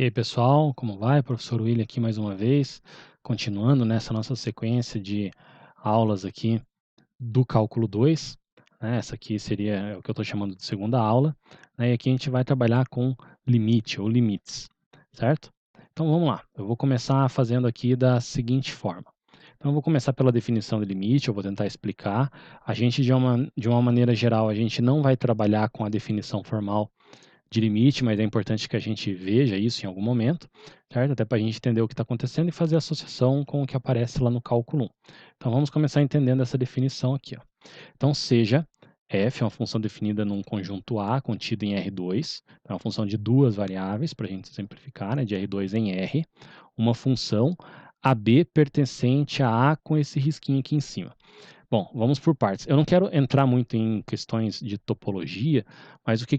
E aí, pessoal, como vai? Professor William aqui mais uma vez, continuando nessa nossa sequência de aulas aqui do cálculo 2, né? Essa aqui seria o que eu estou chamando de segunda aula, né? E aqui a gente vai trabalhar com limite ou limites, certo? Então vamos lá, eu vou começar fazendo aqui da seguinte forma. Então eu vou começar pela definição de limite, eu vou tentar explicar. A gente, de uma maneira geral, a gente não vai trabalhar com a definição formal de limite, mas é importante que a gente veja isso em algum momento, certo? Até para a gente entender o que está acontecendo e fazer associação com o que aparece lá no cálculo 1. Então vamos começar entendendo essa definição aqui, ó. Então seja f é uma função definida num conjunto A contido em R2, é uma função de duas variáveis, para a gente simplificar, né, de R2 em R, uma função AB pertencente a A com esse risquinho aqui em cima. Bom, vamos por partes. Eu não quero entrar muito em questões de topologia, mas o que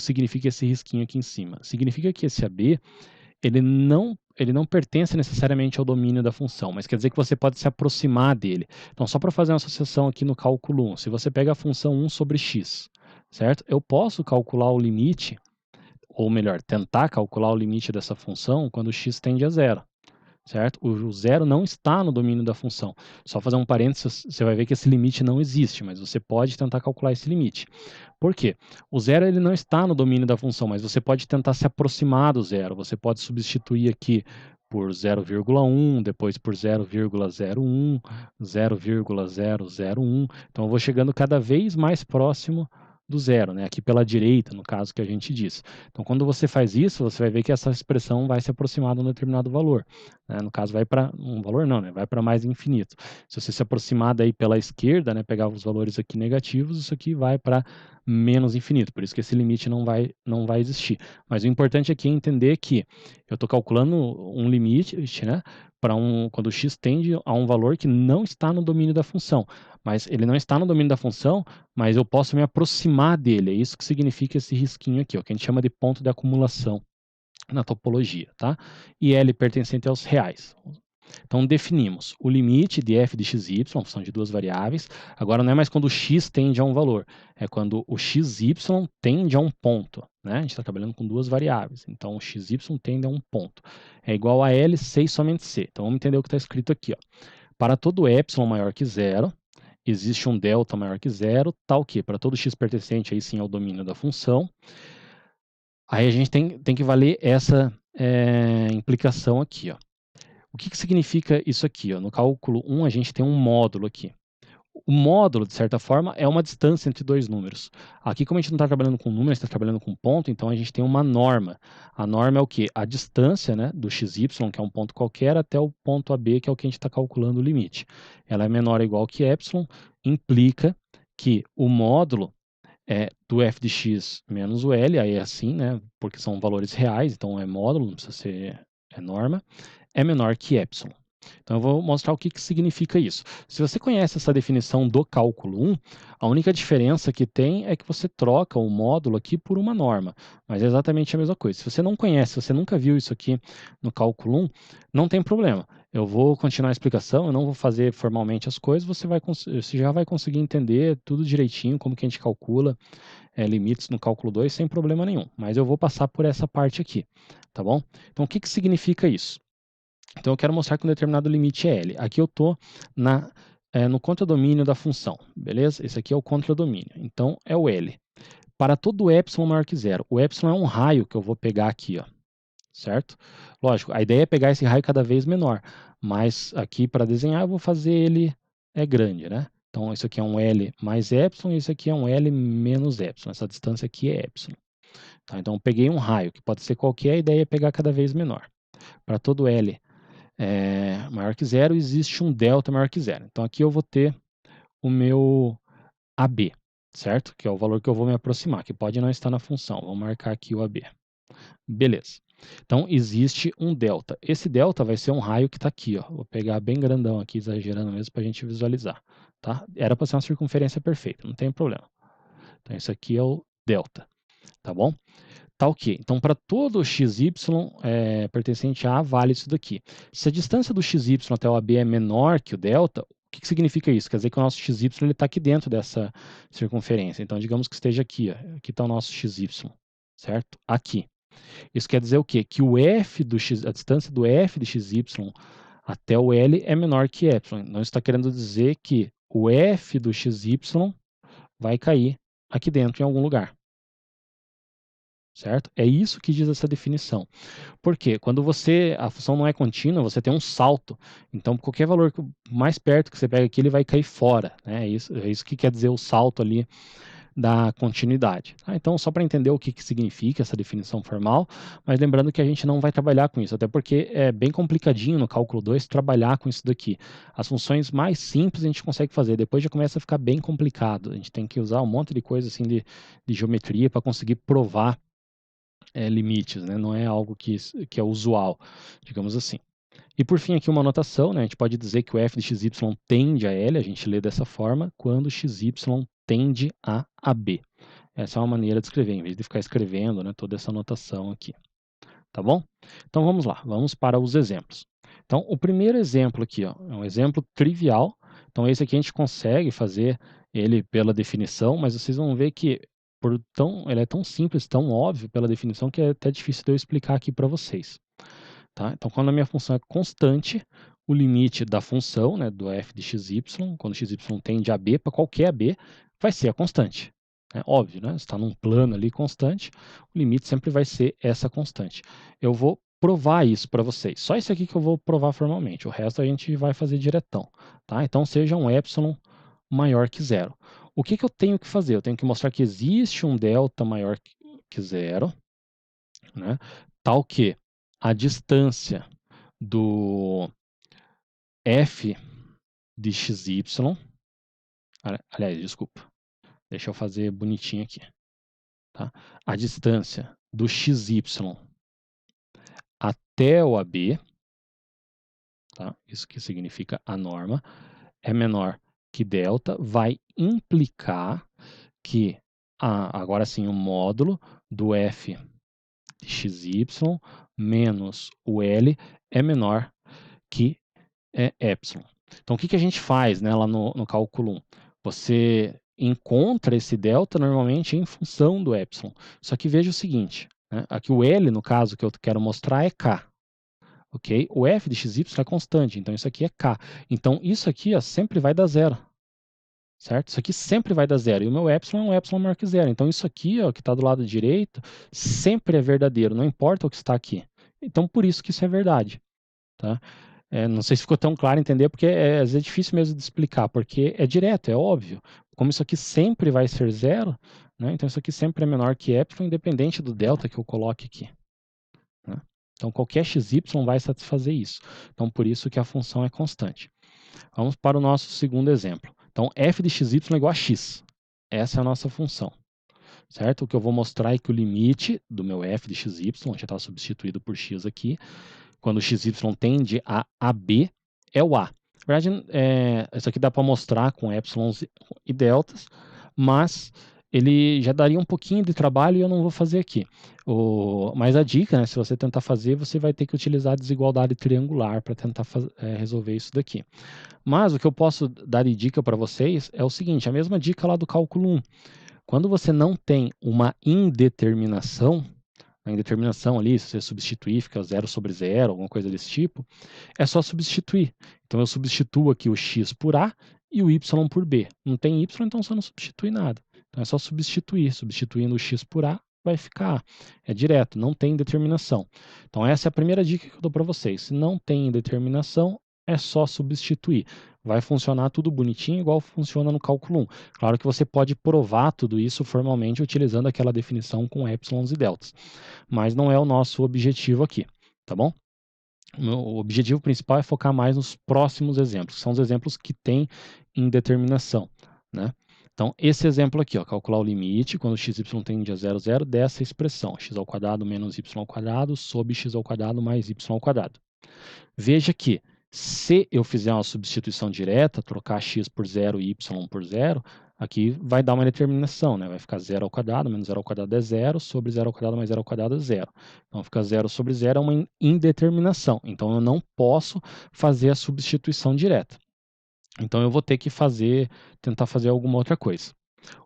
significa esse risquinho aqui em cima? Significa que esse AB, ele não pertence necessariamente ao domínio da função, mas quer dizer que você pode se aproximar dele. Então, só para fazer uma associação aqui no cálculo 1, se você pega a função 1 sobre x, certo? Eu posso calcular o limite, ou melhor, tentar calcular o limite dessa função quando x tende a zero, certo? O zero não está no domínio da função. Só fazer um parênteses, você vai ver que esse limite não existe, mas você pode tentar calcular esse limite. Por quê? O zero ele não está no domínio da função, mas você pode tentar se aproximar do zero. Você pode substituir aqui por 0,1, depois por 0,01, 0,001. Então eu vou chegando cada vez mais próximo do zero, né? Aqui pela direita, no caso que a gente diz. Então, quando você faz isso, você vai ver que essa expressão vai se aproximar de um determinado valor, né? No caso, vai para um valor não, né? Vai para mais infinito. Se você se aproximar daí pela esquerda, né? Pegar os valores aqui negativos, isso aqui vai para menos infinito. Por isso que esse limite não vai existir. Mas o importante aqui é entender que eu estou calculando um limite, né? Quando x tende a um valor que não está no domínio da função. Mas ele não está no domínio da função, mas eu posso me aproximar dele. É isso que significa esse risquinho aqui, ó, que a gente chama de ponto de acumulação na topologia, tá? E L pertencente aos reais. Então definimos o limite de f de xy, função de duas variáveis. Agora não é mais quando o x tende a um valor, é quando o xy tende a um ponto, né? A gente está trabalhando com duas variáveis, então o xy tende a um ponto. É igual a L, C e somente C. Então vamos entender o que está escrito aqui, ó. Para todo ε maior que zero, existe um delta maior que zero, tal que para todo x pertencente aí sim ao domínio da função. Aí a gente tem que valer essa implicação aqui, ó. O que significa isso aqui, ó? No cálculo 1 a gente tem um módulo aqui. O módulo, de certa forma, é uma distância entre dois números. Aqui, como a gente não está trabalhando com número, a gente está trabalhando com ponto, então a gente tem uma norma. A norma é o quê? A distância, né, do xy, que é um ponto qualquer, até o ponto AB, que é o que a gente está calculando o limite. Ela é menor ou igual que ε, implica que o módulo do f de x menos o L, aí é assim, né, porque são valores reais, então é módulo, não precisa ser norma, é menor que ε. Então eu vou mostrar o que significa isso. Se você conhece essa definição do cálculo 1, a única diferença que tem é que você troca o módulo aqui por uma norma, mas é exatamente a mesma coisa. Se você não conhece, se você nunca viu isso aqui no cálculo 1, não tem problema. Eu vou continuar a explicação, eu não vou fazer formalmente as coisas, você já vai conseguir entender tudo direitinho, como que a gente calcula limites no cálculo 2 sem problema nenhum. Mas eu vou passar por essa parte aqui, tá bom? Então o que significa isso? Então eu quero mostrar que um determinado limite é L. Aqui eu estou no contradomínio da função, beleza? Esse aqui é o contradomínio, então é o L. Para todo ε maior que zero, o ε é um raio que eu vou pegar aqui, ó, certo? Lógico, a ideia é pegar esse raio cada vez menor, mas aqui para desenhar eu vou fazer ele grande, né? Então isso aqui é um L mais ε e isso aqui é um L menos ε. Essa distância aqui é ε. Tá? Então eu peguei um raio, que pode ser qualquer, a ideia é pegar cada vez menor. Para todo L maior que zero, existe um delta maior que zero. Então aqui eu vou ter o meu AB, certo? Que é o valor que eu vou me aproximar, que pode não estar na função. Vou marcar aqui o AB. Beleza. Então existe um delta. Esse delta vai ser um raio que está aqui, ó. Vou pegar bem grandão aqui, exagerando mesmo, para a gente visualizar. Tá? Era para ser uma circunferência perfeita, não tem problema. Então isso aqui é o delta, tá bom? Tá ok. Então, para todo xy pertencente a A, vale isso daqui. Se a distância do xy até o AB é menor que o delta, o que significa isso? Quer dizer que o nosso xy está aqui dentro dessa circunferência. Então, digamos que esteja aqui. Ó. Aqui está o nosso xy, certo? Aqui. Isso quer dizer o quê? Que o f do x, a distância do f de xy até o L é menor que ε. Então, isso está querendo dizer que o f do xy vai cair aqui dentro em algum lugar, certo? É isso que diz essa definição. Por quê? Quando a função não é contínua, você tem um salto. Então, qualquer valor mais perto que você pega aqui, ele vai cair fora, né? É isso que quer dizer o salto ali da continuidade. Tá? Então, só para entender o que significa essa definição formal, mas lembrando que a gente não vai trabalhar com isso, até porque é bem complicadinho no cálculo 2 trabalhar com isso daqui. As funções mais simples a gente consegue fazer, depois já começa a ficar bem complicado. A gente tem que usar um monte de coisa assim de geometria para conseguir provar limites, né? Não é algo que é usual, digamos assim. E por fim aqui uma anotação, né? A gente pode dizer que o f de xy tende a L, a gente lê dessa forma, quando xy tende a AB. Essa é uma maneira de escrever, em vez de ficar escrevendo, né, toda essa anotação aqui. Tá bom? Então vamos lá, vamos para os exemplos. Então o primeiro exemplo aqui, ó, é um exemplo trivial. Então esse aqui a gente consegue fazer ele pela definição, mas vocês vão ver que ele é tão simples, tão óbvio pela definição, que é até difícil de eu explicar aqui para vocês. Tá? Então, quando a minha função é constante, o limite da função, né, do f de xy, quando xy tende a b, para qualquer b, vai ser a constante. É óbvio, né? Você está num plano ali constante, o limite sempre vai ser essa constante. Eu vou provar isso para vocês. Só isso aqui que eu vou provar formalmente. O resto a gente vai fazer diretão. Tá? Então, seja um epsilon maior que zero. O que eu tenho que fazer? Eu tenho que mostrar que existe um delta maior que zero, né? Tal que a distância do f de xy, aliás, desculpa, deixa eu fazer bonitinho aqui, tá? A distância do xy até o AB, tá? Isso que significa a norma, é menor que delta, vai implicar que, agora sim, o módulo do f de xy menos o L é menor que epsilon. Então, o que a gente faz, né, lá no cálculo 1? Você encontra esse delta normalmente em função do epsilon. Só que veja o seguinte, né, aqui o L, no caso, que eu quero mostrar é K. Ok? O f de xy é constante, então isso aqui é K. Então, isso aqui ó, sempre vai dar zero. Certo? Isso aqui sempre vai dar zero. E o meu epsilon é um epsilon maior que zero. Então, isso aqui, ó, que está do lado direito, sempre é verdadeiro, não importa o que está aqui. Então, por isso que isso é verdade. Tá? Não sei se ficou tão claro entender, porque às vezes é difícil mesmo de explicar, porque é direto, é óbvio. Como isso aqui sempre vai ser zero, né, então isso aqui sempre é menor que epsilon, independente do delta que eu coloque aqui. Né? Então qualquer xy vai satisfazer isso. Então por isso que a função é constante. Vamos para o nosso segundo exemplo. Então f de xy é igual a x. Essa é a nossa função. Certo? O que eu vou mostrar é que o limite do meu f de xy, já está substituído por x aqui, quando o xy tende a AB, é o A. Na verdade, isso aqui dá para mostrar com epsilons e deltas, mas ele já daria um pouquinho de trabalho e eu não vou fazer aqui. Mas a dica, né, se você tentar fazer, você vai ter que utilizar a desigualdade triangular para tentar resolver isso daqui. Mas o que eu posso dar de dica para vocês é o seguinte, a mesma dica lá do cálculo 1. Quando você não tem uma indeterminação, a indeterminação ali, se você substituir, fica 0 sobre 0, alguma coisa desse tipo, é só substituir. Então eu substituo aqui o x por A e o y por B. Não tem y, então você não substitui nada. Então é só substituir. Substituindo o x por A, vai ficar A. É direto, não tem determinação. Então essa é a primeira dica que eu dou para vocês. Se não tem determinação, é só substituir. Vai funcionar tudo bonitinho, igual funciona no cálculo 1. Claro que você pode provar tudo isso formalmente utilizando aquela definição com epsilons e deltas. Mas não é o nosso objetivo aqui, tá bom? O objetivo principal é focar mais nos próximos exemplos, que são os exemplos que têm indeterminação, né? Então, esse exemplo aqui, ó, calcular o limite quando xy tende a 0, 0 dessa expressão, x ao quadrado menos y ao quadrado sobre x ao quadrado mais y ao quadrado. Veja que, se eu fizer uma substituição direta, trocar x por 0 e y por 0, aqui vai dar uma determinação, né? Vai ficar 0 ao quadrado, menos 0 ao quadrado é 0, sobre 0 ao quadrado mais 0 ao quadrado é 0. Então fica 0 sobre 0 é uma indeterminação. Então eu não posso fazer a substituição direta. Então eu vou ter que tentar fazer alguma outra coisa.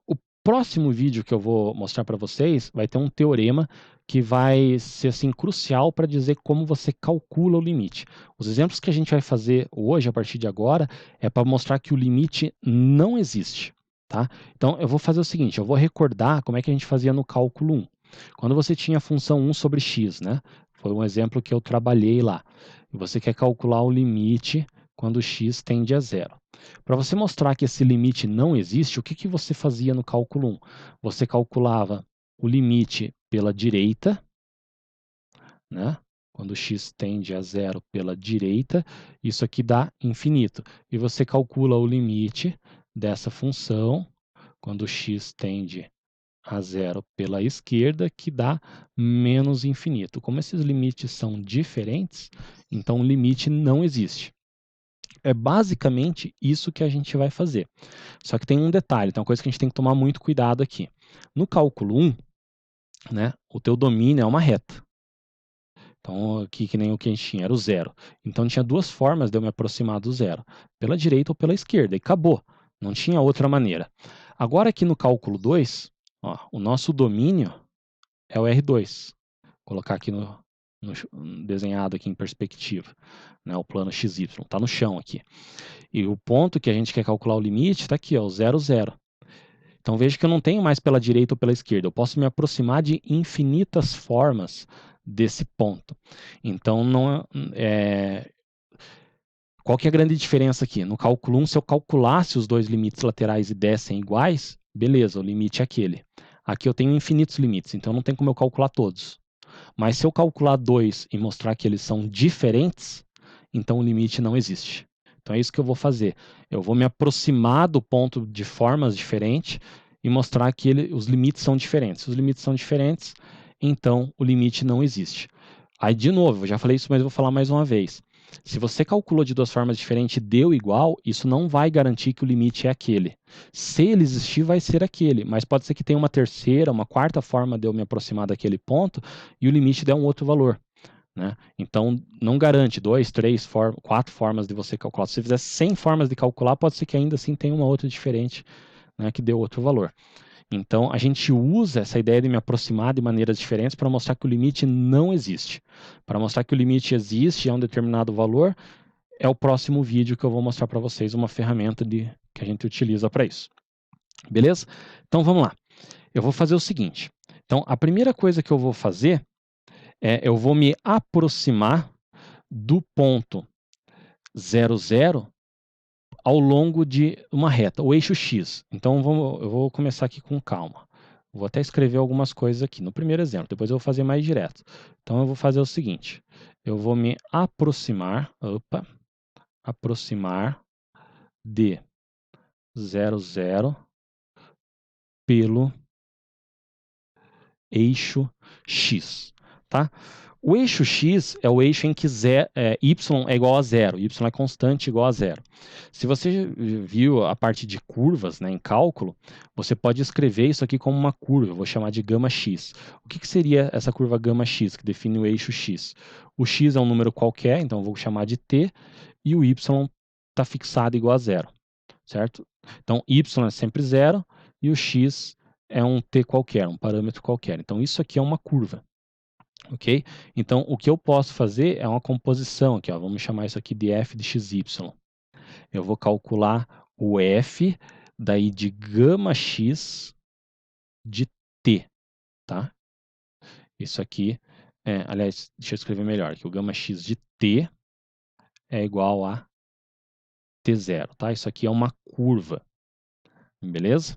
O próximo vídeo que eu vou mostrar para vocês vai ter um teorema que vai ser assim, crucial para dizer como você calcula o limite. Os exemplos que a gente vai fazer hoje, a partir de agora, é para mostrar que o limite não existe. Tá? Então, eu vou fazer o seguinte, eu vou recordar como é que a gente fazia no cálculo 1. Quando você tinha a função 1 sobre x, né? Foi um exemplo que eu trabalhei lá. E você quer calcular o limite quando x tende a zero. Para você mostrar que esse limite não existe, o que, que você fazia no cálculo 1? Você calculava o limite pela direita, né? Quando x tende a zero pela direita, isso aqui dá infinito. E você calcula o limite dessa função quando x tende a zero pela esquerda, que dá menos infinito. Como esses limites são diferentes, então o limite não existe. É basicamente isso que a gente vai fazer. Só que tem um detalhe, tem uma coisa que a gente tem que tomar muito cuidado aqui. No cálculo 1, né, o teu domínio é uma reta. Então, aqui que nem o que a gente tinha, era o zero. Então, tinha duas formas de eu me aproximar do zero. Pela direita ou pela esquerda. E acabou. Não tinha outra maneira. Agora, aqui no cálculo 2, ó, o nosso domínio é o R2. Vou colocar aqui desenhado aqui em perspectiva. Né, o plano XY. Está no chão aqui. E o ponto que a gente quer calcular o limite está aqui, ó, o 0, 0. Então, veja que eu não tenho mais pela direita ou pela esquerda. Eu posso me aproximar de infinitas formas desse ponto. Então, não qual que é a grande diferença aqui? No cálculo 1, se eu calculasse os dois limites laterais e dessem iguais, beleza, o limite é aquele. Aqui eu tenho infinitos limites, então não tem como eu calcular todos. Mas se eu calcular dois e mostrar que eles são diferentes, então o limite não existe. Então é isso que eu vou fazer. Eu vou me aproximar do ponto de formas diferentes e mostrar que os limites são diferentes. Se os limites são diferentes, então o limite não existe. Aí, de novo, eu já falei isso, mas eu vou falar mais uma vez. Se você calculou de duas formas diferentes e deu igual, isso não vai garantir que o limite é aquele. Se ele existir, vai ser aquele, mas pode ser que tenha uma terceira, uma quarta forma de eu me aproximar daquele ponto e o limite der um outro valor. Né? Então, não garante 2, 3, 4 formas de você calcular. Se você fizer 100 formas de calcular, pode ser que ainda assim tenha uma outra diferente, né, que dê outro valor. Então, a gente usa essa ideia de me aproximar de maneiras diferentes para mostrar que o limite não existe. Para mostrar que o limite existe a um determinado valor, é o próximo vídeo que eu vou mostrar para vocês uma ferramenta que a gente utiliza para isso. Beleza? Então, vamos lá. Eu vou fazer o seguinte. Então, a primeira coisa que eu vou fazer eu vou me aproximar do ponto 0, 0 ao longo de uma reta, o eixo X. Então, eu vou começar aqui com calma. Vou até escrever algumas coisas aqui no primeiro exemplo, depois eu vou fazer mais direto. Então, eu vou fazer o seguinte, eu vou me aproximar de 0, 0 pelo eixo X, tá? O eixo X é o eixo em que y é igual a zero, y é constante igual a zero. Se você viu a parte de curvas, né, em cálculo, você pode escrever isso aqui como uma curva, eu vou chamar de gama x. O que seria essa curva gama x, que define o eixo x? O x é um número qualquer, então eu vou chamar de t, e o y está fixado igual a zero, certo? Então, y é sempre zero, e o x é um t qualquer, um parâmetro qualquer. Então, isso aqui é uma curva. Ok? Então, o que eu posso fazer é uma composição aqui, ó, vamos chamar isso aqui de f de xy. Eu vou calcular o f daí de gama x de t, tá? Isso aqui, aliás, deixa eu escrever melhor, que o gama x de t é igual a t0, tá? Isso aqui é uma curva, beleza?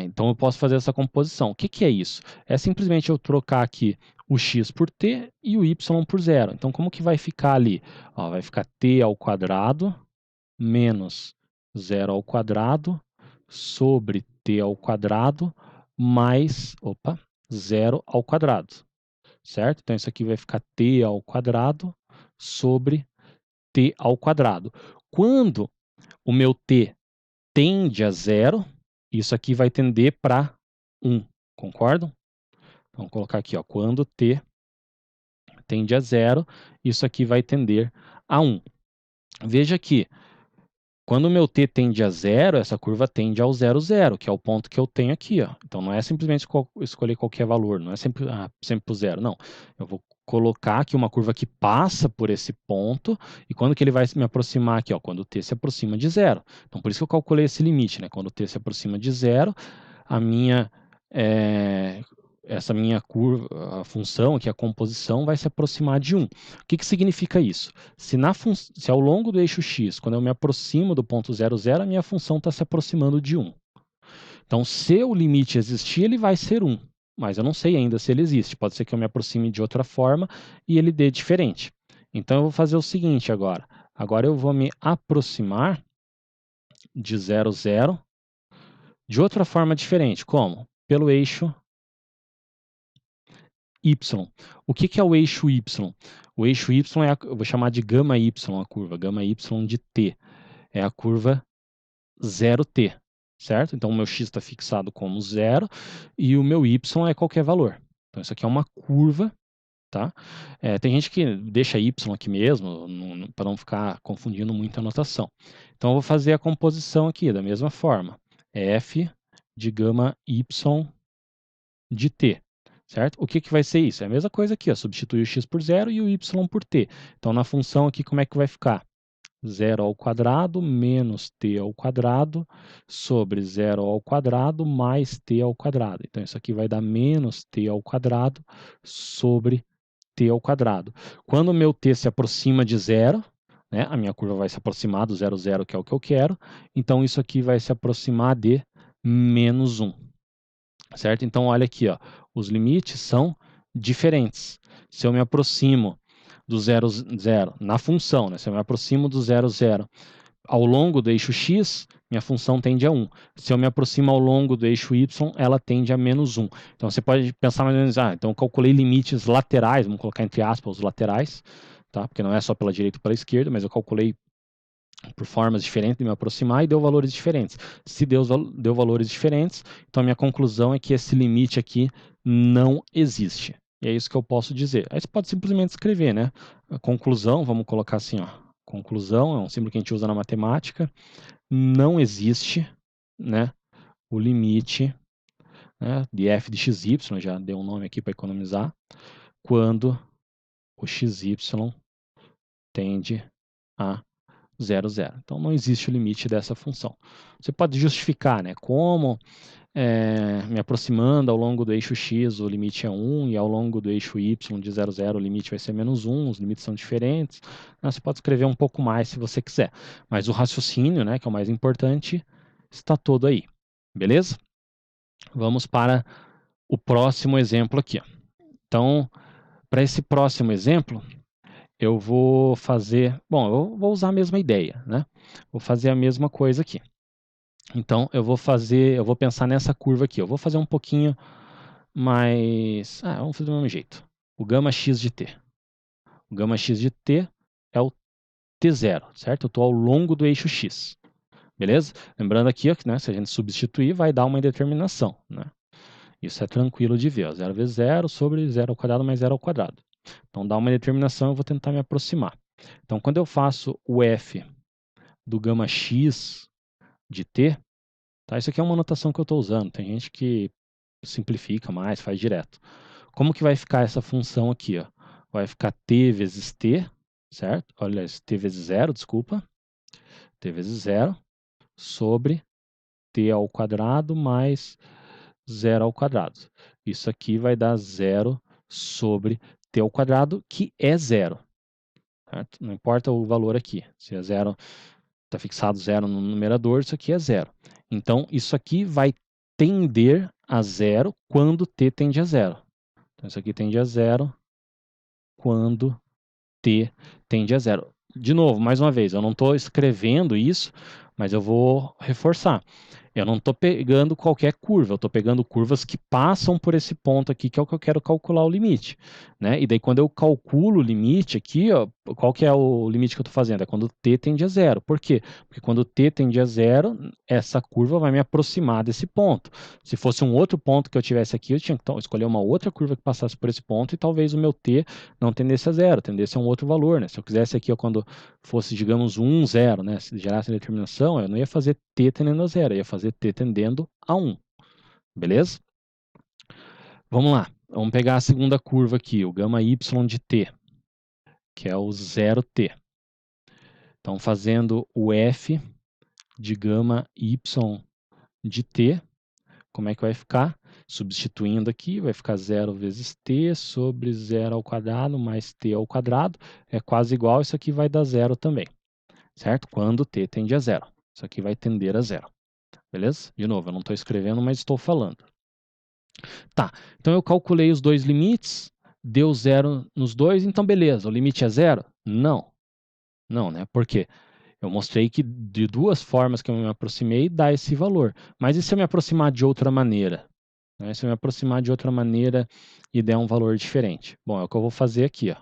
Então eu posso fazer essa composição. O que é isso? É simplesmente eu trocar aqui o x por t e o y por zero. Então como que vai ficar ali? Ó, vai ficar t ao quadrado menos zero ao quadrado sobre t ao quadrado mais, zero ao quadrado, certo? Então isso aqui vai ficar t ao quadrado sobre t ao quadrado. Quando o meu t tende a zero, isso aqui vai tender para 1, concordam? Então, vamos colocar aqui, ó, quando t tende a zero, isso aqui vai tender a 1. Veja que Quando o meu t tende a zero, essa curva tende ao 0, 0, que é o ponto que eu tenho aqui, ó. Então não é simplesmente escolher qualquer valor, não é sempre para o zero, não. Eu vou colocar aqui uma curva que passa por esse ponto, e quando que ele vai me aproximar aqui, ó? Quando o t se aproxima de zero. Então por isso que eu calculei esse limite, né? Quando o t se aproxima de zero, a minha, essa minha curva, a função aqui, a composição, vai se aproximar de 1. O que significa isso? Se ao longo do eixo x, quando eu me aproximo do ponto 0, 0, a minha função está se aproximando de 1. Então, se o limite existir, ele vai ser 1. Mas eu não sei ainda se ele existe. Pode ser que eu me aproxime de outra forma e ele dê diferente. Então, eu vou fazer o seguinte agora. Agora eu vou me aproximar de 0, 0 de outra forma diferente. Como? Pelo eixo y. O que é o eixo y? O eixo y eu vou chamar de gama y a curva, gama y de t. É a curva 0t, certo? Então o meu x está fixado como 0 e o meu y é qualquer valor. Então isso aqui é uma curva, tá? Tem gente que deixa y aqui mesmo, para não ficar confundindo muito a notação. Então eu vou fazer a composição aqui da mesma forma. f de gama y de t. Certo? O que vai ser isso? É a mesma coisa aqui, ó, substituir o x por 0 e o y por t. Então, na função aqui, como é que vai ficar? 0 ao quadrado menos t ao quadrado sobre 0 ao quadrado mais t ao quadrado. Então, isso aqui vai dar menos t ao quadrado sobre t ao quadrado. Quando o meu t se aproxima de 0, né, a minha curva vai se aproximar do 0, 0, que é o que eu quero. Então, isso aqui vai se aproximar de menos 1. Certo? Então, olha aqui, ó, os limites são diferentes. Se eu me aproximo do 0, 0 na função, né? Se eu me aproximo do 0, 0 ao longo do eixo x, minha função tende a 1. Se eu me aproximo ao longo do eixo y, ela tende a menos 1. Então, você pode pensar mais ou menos, então eu calculei limites laterais, vamos colocar entre aspas os laterais, tá? Porque não é só pela direita ou pela esquerda, mas eu calculei por formas diferentes de me aproximar e deu valores diferentes. Se deu valores diferentes, então a minha conclusão é que esse limite aqui não existe. E é isso que eu posso dizer. Aí você pode simplesmente escrever, né? A conclusão, vamos colocar assim, ó. Conclusão é um símbolo que a gente usa na matemática. Não existe, né, o limite, né, de f de xy, já deu um nome aqui para economizar, quando o xy tende a 0, 0. Então, não existe o limite dessa função. Você pode justificar, né? Como me aproximando ao longo do eixo x, o limite é 1, e ao longo do eixo y de 0, 0, o limite vai ser menos 1, os limites são diferentes. Você pode escrever um pouco mais se você quiser. Mas o raciocínio, né, que é o mais importante, está todo aí. Beleza? Vamos para o próximo exemplo aqui. Então, para esse próximo exemplo, eu vou fazer... Bom, eu vou usar a mesma ideia, né? Vou fazer a mesma coisa aqui. Então, eu vou pensar nessa curva aqui. Eu vou fazer um pouquinho mais... vamos fazer do mesmo jeito. O gama x de t. O gama x de t é o t0, certo? Eu estou ao longo do eixo x. Beleza? Lembrando aqui, ó, que, né, se a gente substituir, vai dar uma indeterminação, né? Isso é tranquilo de ver. Ó, 0 vezes 0 sobre 0 ao quadrado mais 0 ao quadrado. Então, dá uma indeterminação, eu vou tentar me aproximar. Então, quando eu faço o f do gama x de t, tá? Isso aqui é uma notação que eu estou usando. Tem gente que simplifica mais, faz direto. Como que vai ficar essa função aqui? Ó? Vai ficar t vezes t, certo? Olha, t vezes 0, desculpa. T vezes 0 sobre t ao quadrado mais 0 ao quadrado. Isso aqui vai dar 0 sobre t ao quadrado, que é 0. Certo? Não importa o valor aqui. Se é 0, está fixado 0 no numerador, isso aqui é 0. Então, isso aqui vai tender a 0 quando t tende a 0. Então, isso aqui tende a 0 quando t tende a 0. De novo, mais uma vez, eu não estou escrevendo isso, mas eu vou reforçar. Eu não estou pegando qualquer curva, eu estou pegando curvas que passam por esse ponto aqui, que é o que eu quero calcular o limite, né? E daí quando eu calculo o limite aqui, ó, qual que é o limite que eu estou fazendo? É quando t tende a zero. Por quê? Porque quando t tende a zero, essa curva vai me aproximar desse ponto. Se fosse um outro ponto que eu tivesse aqui, eu tinha que escolher uma outra curva que passasse por esse ponto e talvez o meu t não tendesse a zero, tendesse a um outro valor, né? Se eu quisesse aqui, ó, quando fosse, digamos, 1, 0, né? Se gerasse a determinação, eu não ia fazer t tendendo a zero, eu ia fazer t tendendo a 1. Beleza? Vamos lá. Vamos pegar a segunda curva aqui, o gama y de t, que é o 0t. Então, fazendo o f de gama y de t, como é que vai ficar? Substituindo aqui, vai ficar 0 vezes t sobre 0 ao quadrado mais t ao quadrado. É quase igual, isso aqui vai dar zero também, certo? Quando t tende a zero. Isso aqui vai tender a zero. Beleza? De novo, eu não estou escrevendo, mas estou falando. Tá, então eu calculei os dois limites, deu zero nos dois, então beleza, o limite é zero? Não, não, né? Por quê? Eu mostrei que de duas formas que eu me aproximei dá esse valor. Mas e se eu me aproximar de outra maneira? Né? Se eu me aproximar de outra maneira e der um valor diferente? Bom, é o que eu vou fazer aqui, ó.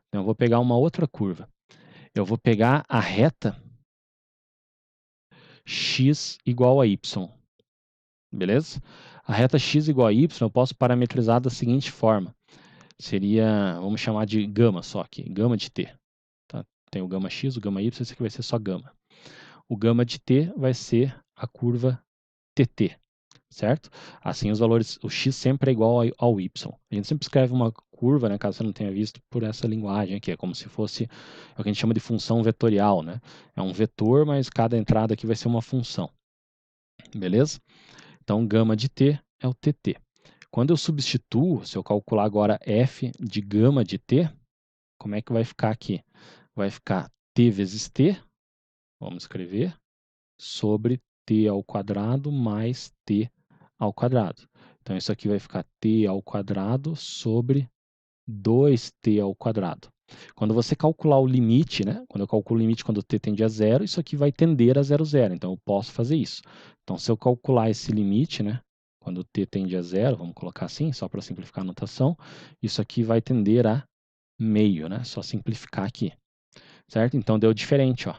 Então, eu vou pegar uma outra curva. Eu vou pegar a reta x igual a y. Beleza? A reta x igual a y eu posso parametrizar da seguinte forma. Seria, vamos chamar de gama só aqui, gama de t. Tá? Tem o gama x, o gama y, esse aqui vai ser só gama. O gama de t vai ser a curva tt, certo? Assim os valores, o x sempre é igual ao y. A gente sempre escreve uma curva, né, caso você não tenha visto, por essa linguagem aqui, é como se fosse o que a gente chama de função vetorial, né? É um vetor, mas cada entrada aqui vai ser uma função. Beleza? Então, gama de t é o tt. Quando eu substituo, se eu calcular agora f de gama de t, como é que vai ficar aqui? Vai ficar t vezes t, vamos escrever, sobre t ao quadrado mais t ao quadrado. Então, isso aqui vai ficar t ao quadrado sobre 2t ao quadrado. Quando você calcular o limite, né? Quando eu calculo o limite quando t tende a zero, isso aqui vai tender a zero, zero. Então, eu posso fazer isso. Então, se eu calcular esse limite, né? Quando t tende a zero, vamos colocar assim, só para simplificar a notação, isso aqui vai tender a meio, né? Só simplificar aqui, certo? Então, deu diferente, ó.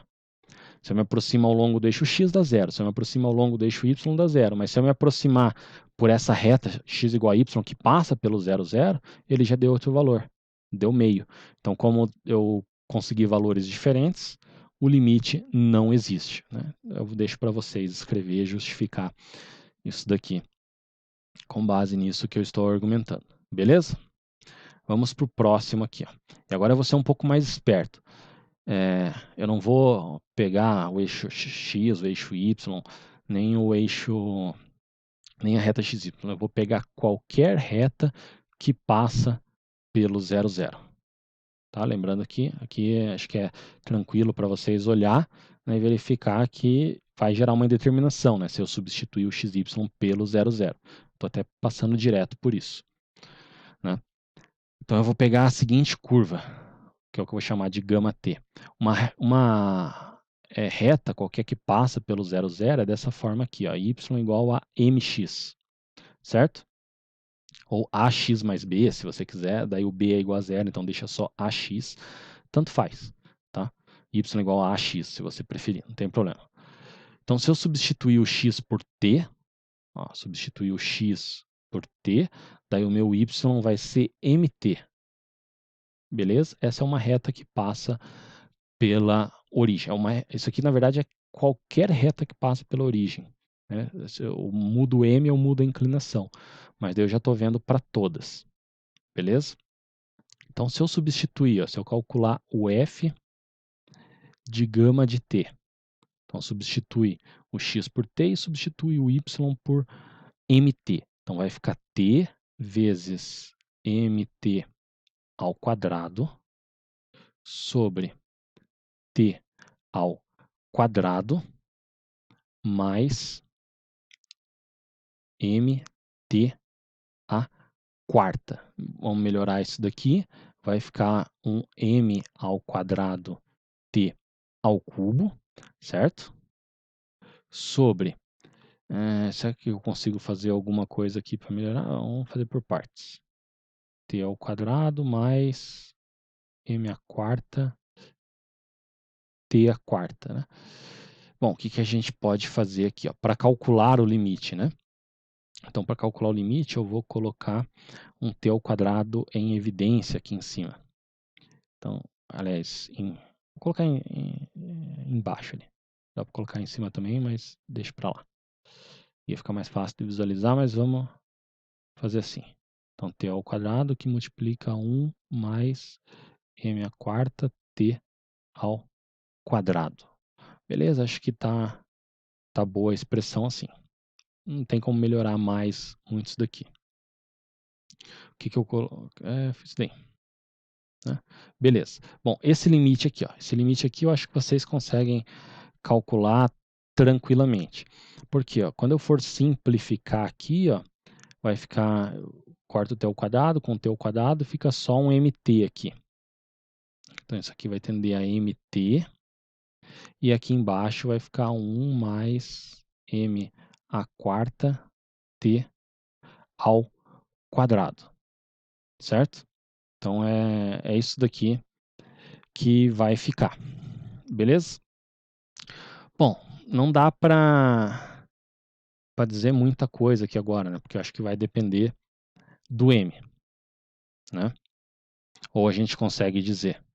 Se eu me aproximo ao longo do eixo x, dá zero. Se eu me aproximo ao longo do eixo y, dá zero. Mas se eu me aproximar por essa reta x igual a y, que passa pelo 0, 0, ele já deu outro valor. Deu meio. Então, como eu consegui valores diferentes, o limite não existe, né? Eu deixo para vocês escrever e justificar isso daqui, com base nisso que eu estou argumentando. Beleza? Vamos para o próximo aqui, ó. E agora eu vou ser um pouco mais esperto. Eu não vou pegar o eixo x, o eixo y, nem o eixo, nem a reta xy. Eu vou pegar qualquer reta que passa pelo 0, 0. Tá? Lembrando aqui acho que é tranquilo para vocês olhar, né, e verificar que vai gerar uma indeterminação, né, se eu substituir o xy pelo 0, 0. Estou até passando direto por isso, né? Então eu vou pegar a seguinte curva, que é o que eu vou chamar de gama t. Uma reta qualquer que passa pelo 0, 0 é dessa forma aqui, ó, y igual a mx, certo? Ou ax mais b, se você quiser, daí o b é igual a zero, então deixa só ax, tanto faz, tá? Y igual a ax, se você preferir, não tem problema. Então, se eu substituir o x por t, ó, substituir o x por t, daí o meu y vai ser mt, beleza? Essa é uma reta que passa pela origem. Isso aqui, na verdade, é qualquer reta que passa pela origem, né? Eu mudo o m, eu mudo a inclinação. Mas daí eu já estou vendo para todas. Beleza? Então, se eu substituir, ó, se eu calcular o f de gama de t, então substitui o x por t e substitui o y por mt. Então, vai ficar t vezes mt ao quadrado sobre t ao quadrado mais mt a quarta. Vamos melhorar isso daqui. Vai ficar um m ao quadrado t ao cubo, certo? Sobre Será que eu consigo fazer alguma coisa aqui para melhorar? Vamos fazer por partes. T ao quadrado mais m à quarta, t à quarta, né? Bom, o que, que a gente pode fazer aqui, para calcular o limite, né? Então, para calcular o limite, eu vou colocar um t ao quadrado em evidência aqui em cima. Então, aliás, vou colocar embaixo ali. Dá para colocar em cima também, mas deixa para lá. Ia ficar mais fácil de visualizar, mas vamos fazer assim. Então, t ao quadrado que multiplica 1 mais m à quarta t ao quadrado. Beleza? Acho que tá boa a expressão assim. Não tem como melhorar mais muito isso daqui. O que, que eu coloco? Fiz bem. Né? Beleza. Bom, esse limite aqui eu acho que vocês conseguem calcular tranquilamente. Porque quando eu for simplificar aqui, vai ficar, corta o t ao quadrado com o t ao quadrado, fica só um mt aqui. Então isso aqui vai tender a mt, e aqui embaixo vai ficar 1 mais m à quarta t ao quadrado, certo? Então é isso daqui que vai ficar, beleza? Bom, não dá para dizer muita coisa aqui agora, né? Porque eu acho que vai depender do m, né? Ou a gente consegue dizer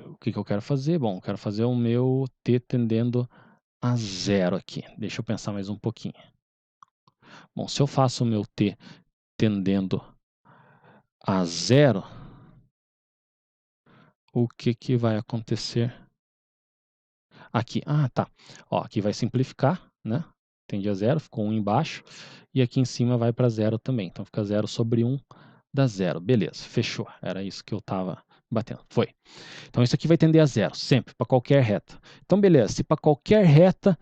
o que, que eu quero fazer? Bom, eu quero fazer o meu t tendendo a zero aqui. Deixa eu pensar mais um pouquinho. Bom, se eu faço o meu t tendendo a zero, o que, que vai acontecer aqui? Ah, tá. Ó, aqui vai simplificar, né? Tende a zero, ficou 1 embaixo. E aqui em cima vai para zero também. Então fica 0 sobre 1 dá zero. Beleza, fechou. Era isso que eu estava batendo. Foi. Então isso aqui vai tender a zero, sempre, para qualquer reta. Então beleza, se para qualquer reta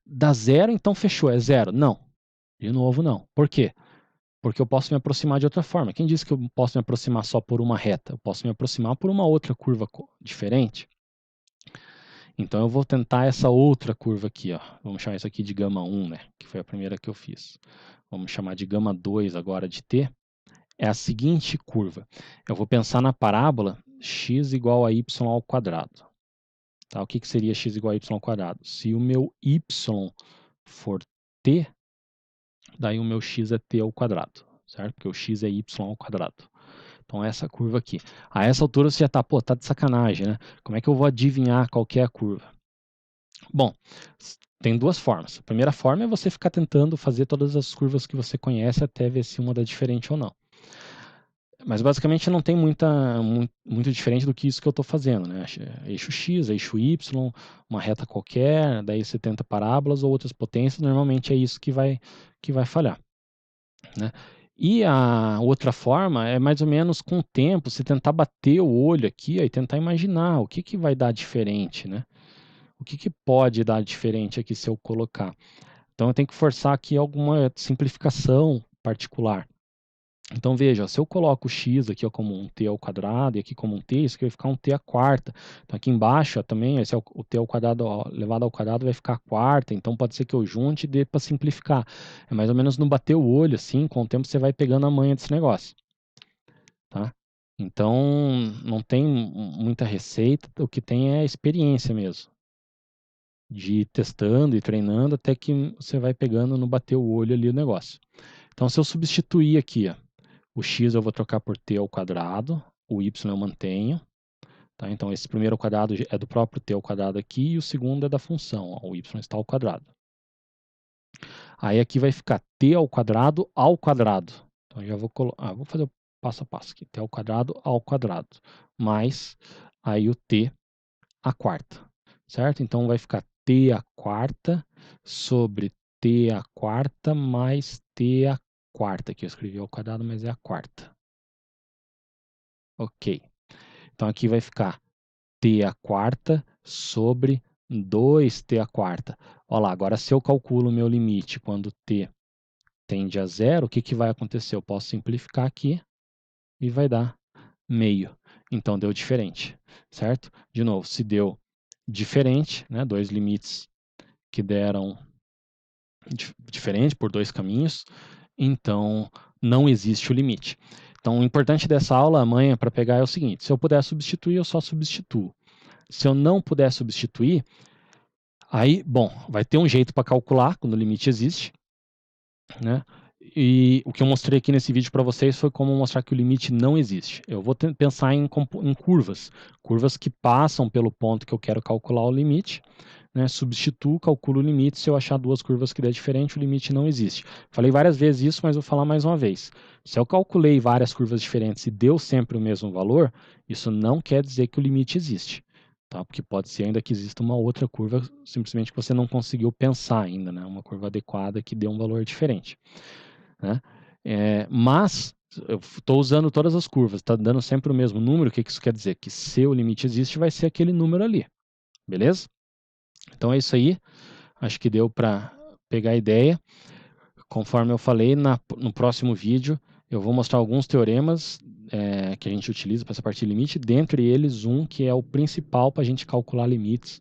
dá zero, então fechou, é zero. Não. De novo, não. Por quê? Porque eu posso me aproximar de outra forma. Quem disse que eu posso me aproximar só por uma reta? Eu posso me aproximar por uma outra curva diferente. Então eu vou tentar essa outra curva aqui, Vamos chamar isso aqui de gama 1, né? Que foi a primeira que eu fiz. Vamos chamar de gama 2 agora de t. É a seguinte curva. Eu vou pensar na parábola x igual a y ao quadrado. Tá? O que, que seria x igual a y ao quadrado? Se o meu y for t, daí o meu x é t ao quadrado, certo? Porque o x é y ao quadrado. Então, essa curva aqui. A essa altura você já está, tá de sacanagem, né? Como é que eu vou adivinhar qual que é a curva? Bom, tem duas formas. A primeira forma é você ficar tentando fazer todas as curvas que você conhece até ver se uma dá diferente ou não. Mas basicamente não tem muito diferente do que isso que eu estou fazendo, né? Eixo X, eixo Y, uma reta qualquer, daí você tenta parábolas ou outras potências, normalmente é isso que vai falhar, né? E a outra forma é mais ou menos com o tempo, você tentar bater o olho aqui e tentar imaginar o que, que vai dar diferente, né? O que, que pode dar diferente aqui se eu colocar? Então eu tenho que forçar aqui alguma simplificação particular. Então veja, se eu coloco o x aqui como um t ao quadrado e aqui como um t, isso aqui vai ficar um t à quarta. Então aqui embaixo também, esse é o t ao quadrado elevado ao quadrado vai ficar a quarta, então pode ser que eu junte e dê para simplificar. É mais ou menos não bater o olho assim, com o tempo você vai pegando a manha desse negócio. Tá? Então não tem muita receita, o que tem é experiência mesmo. De ir testando e treinando até que você vai pegando no bater o olho ali o negócio. Então se eu substituir aqui, o x eu vou trocar por t ao quadrado, o y eu mantenho. Tá? Então, esse primeiro quadrado é do próprio t ao quadrado aqui, e o segundo é da função, o y está ao quadrado. Aí aqui vai ficar t ao quadrado ao quadrado. Então, eu já vou fazer o passo a passo aqui. T ao quadrado, mais aí o t à quarta, certo? Então, vai ficar t à quarta sobre t à quarta mais t à quarta. Aqui eu escrevi ao quadrado, mas é a quarta. Ok. Então aqui vai ficar t à quarta sobre 2t à quarta. Olha lá, agora se eu calculo o meu limite quando t tende a zero, o que, que vai acontecer? Eu posso simplificar aqui e vai dar meio. Então deu diferente, certo? De novo, se deu diferente, né, dois limites que deram diferente por 2 caminhos, então não existe o limite. Então, o importante dessa aula amanhã para pegar é o seguinte: se eu puder substituir, eu só substituo. Se eu não puder substituir, aí, bom, vai ter um jeito para calcular quando o limite existe, né? E o que eu mostrei aqui nesse vídeo para vocês foi como mostrar que o limite não existe. Eu vou pensar em curvas, curvas que passam pelo ponto que eu quero calcular o limite, né? Substituo, calculo o limite. Se eu achar duas curvas que der diferente, o limite não existe. Falei várias vezes isso, mas vou falar mais uma vez. Se eu calculei várias curvas diferentes e deu sempre o mesmo valor, isso não quer dizer que o limite existe. Tá? Porque pode ser ainda que exista uma outra curva, simplesmente que você não conseguiu pensar ainda, né? Uma curva adequada que dê um valor diferente, né? Mas eu estou usando todas as curvas, está dando sempre o mesmo número. O que isso quer dizer? Que se o limite existe, vai ser aquele número ali, beleza? Então é isso aí. Acho que deu para pegar a ideia. Conforme eu falei, no próximo vídeo eu vou mostrar alguns teoremas que a gente utiliza para essa parte de limite, dentre eles um que é o principal para a gente calcular limites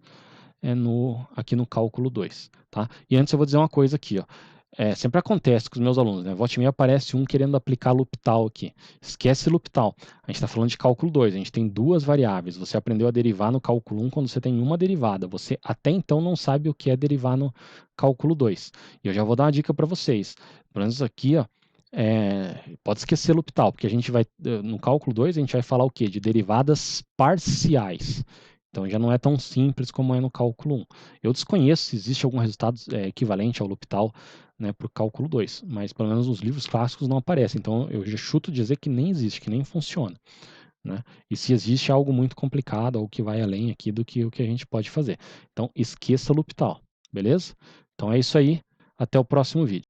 aqui no cálculo 2. Tá? E antes eu vou dizer uma coisa aqui, ó. Sempre acontece com os meus alunos, né? Volta e meia aparece um querendo aplicar L'Hopital aqui. Esquece L'Hopital. A gente está falando de cálculo 2. A gente tem duas variáveis. Você aprendeu a derivar no cálculo 1 quando você tem uma derivada. Você até então não sabe o que é derivar no cálculo 2. E eu já vou dar uma dica para vocês. Pelo menos aqui, ó, pode esquecer L'Hopital, porque a gente vai, no cálculo 2, a gente vai falar o quê? De derivadas parciais. Então já não é tão simples como é no cálculo 1. Eu desconheço se existe algum resultado equivalente ao L'Hopital, né, para o cálculo 2, mas pelo menos nos livros clássicos não aparece. Então eu já chuto dizer que nem existe, que nem funciona, né? E se existe algo muito complicado, algo que vai além aqui do que o que a gente pode fazer. Então esqueça L'Hopital, beleza? Então é isso aí, até o próximo vídeo.